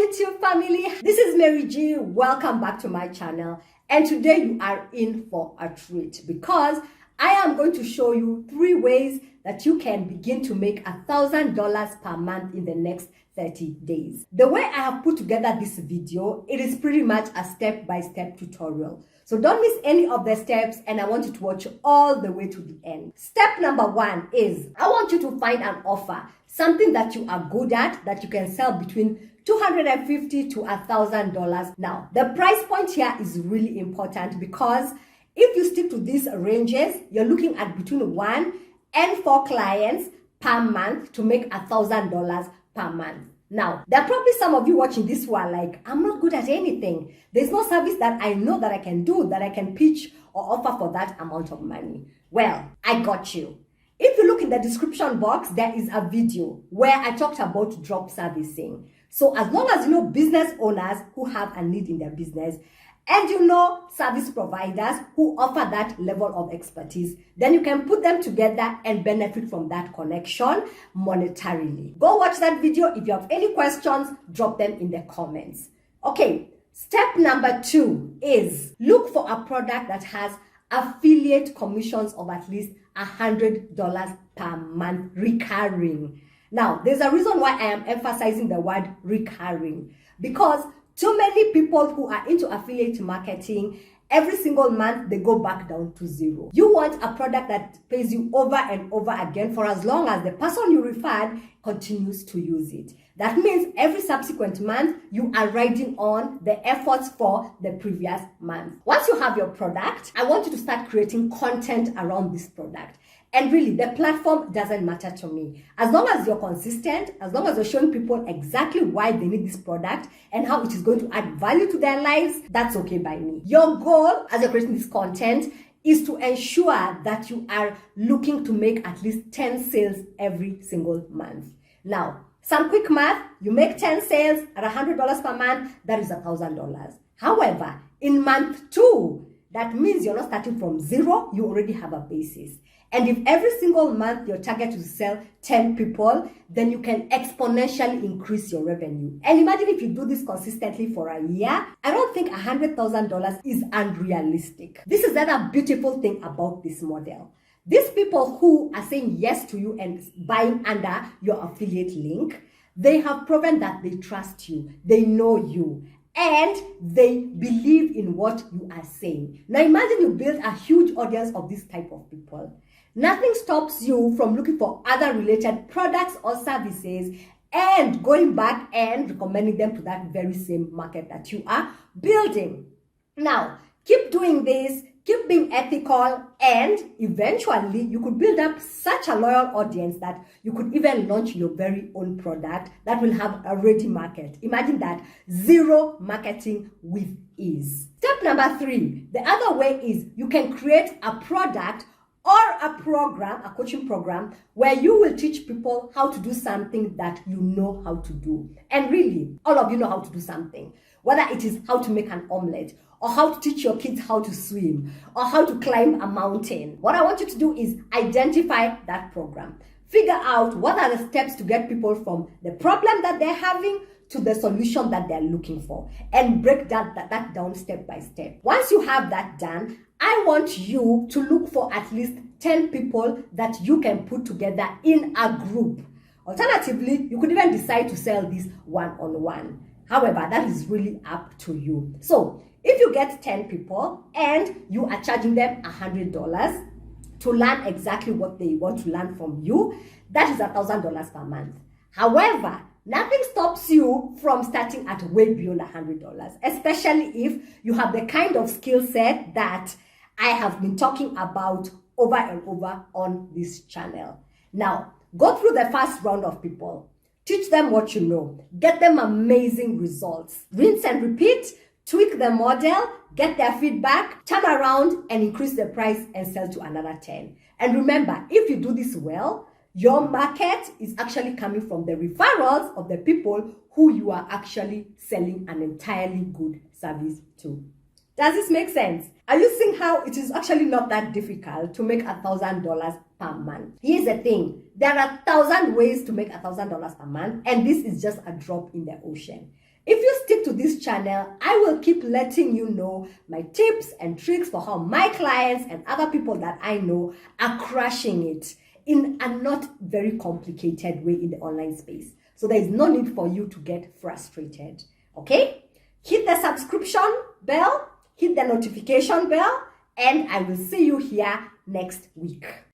YouTube family, this is Mary G. Welcome back to my channel, and today you are in for a treat because I am going to show you 3 ways that you can begin to make $1,000 per month in the next 30 days. The way I have put together this video, it is pretty much a step-by-step tutorial. So don't miss any of the steps, and I want you to watch all the way to the end. Step number 1 is I want you to find an offer, something that you are good at, that you can sell between $250 to $1,000. Now, the price point here is really important because if you stick to these ranges, you're looking at between 1 and 4 clients per month to make $1,000 per month. Now, there are probably some of you watching this who are like, I'm not good at anything. There's no service that I know that I can do, that I can pitch or offer for that amount of money. Well, I got you. If you look in the description box, there is a video where I talked about drop servicing. So as long as you know business owners who have a need in their business, and you know service providers who offer that level of expertise, then you can put them together and benefit from that connection monetarily. Go watch that video. If you have any questions, drop them in the comments. Okay, step number 2 is look for a product that has affiliate commissions of at least $100 per month recurring. Now, there's a reason why I am emphasizing the word recurring, because too many people who are into affiliate marketing, every single month they go back down to zero. You want a product that pays you over and over again for as long as the person you referred continues to use it. That means every subsequent month you are riding on the efforts for the previous month. Once you have your product, I want you to start creating content around this product. And really, the platform doesn't matter to me. As long as you're consistent, as long as you're showing people exactly why they need this product and how it is going to add value to their lives, that's okay by me. Your goal as you're creating this content is to ensure that you are looking to make at least 10 sales every single month. Now, some quick math, you make 10 sales at $100 per month, that is $1,000. However, in month 2, that means you're not starting from zero, you already have a basis. And if every single month your target is to sell 10 people, then you can exponentially increase your revenue. And imagine if you do this consistently for a year, I don't think $100,000 is unrealistic. This is another beautiful thing about this model. These people who are saying yes to you and buying under your affiliate link, they have proven that they trust you, they know you, and they believe in what you are saying. Now imagine you build a huge audience of this type of people. Nothing stops you from looking for other related products or services and going back and recommending them to that very same market that you are building. Now, keep doing this, keep being ethical, and eventually you could build up such a loyal audience that you could even launch your very own product that will have a ready market. Imagine that, zero marketing with ease. Step number 3, the other way is you can create a product or a program, a coaching program, where you will teach people how to do something that you know how to do. And really, all of you know how to do something. Whether it is how to make an omelette, or how to teach your kids how to swim, or how to climb a mountain. What I want you to do is identify that program. Figure out what are the steps to get people from the problem that they're having to the solution that they're looking for, and break that down step by step. Once you have that done, I want you to look for at least 10 people that you can put together in a group. Alternatively, you could even decide to sell this one-on-one. However, that is really up to you. So if you get 10 people and you are charging them $100 to learn exactly what they want to learn from you, that is $1,000 per month. However, nothing stops you from starting at way beyond $100, especially if you have the kind of skill set that I have been talking about over and over on this channel. Now, go through the first round of people. Teach them what you know. Get them amazing results. Rinse and repeat. Tweak the model. Get their feedback. Turn around and increase the price and sell to another 10. And remember, if you do this well, your market is actually coming from the referrals of the people who you are actually selling an entirely good service to. Does this make sense? Are you seeing how it is actually not that difficult to make $1,000 per month? Here's the thing. There are 1,000 ways to make $1,000 per month, and this is just a drop in the ocean. If you stick to this channel, I will keep letting you know my tips and tricks for how my clients and other people that I know are crushing it in a not very complicated way in the online space. So there is no need for you to get frustrated. Okay? Hit the subscription bell, hit the notification bell, and I will see you here next week.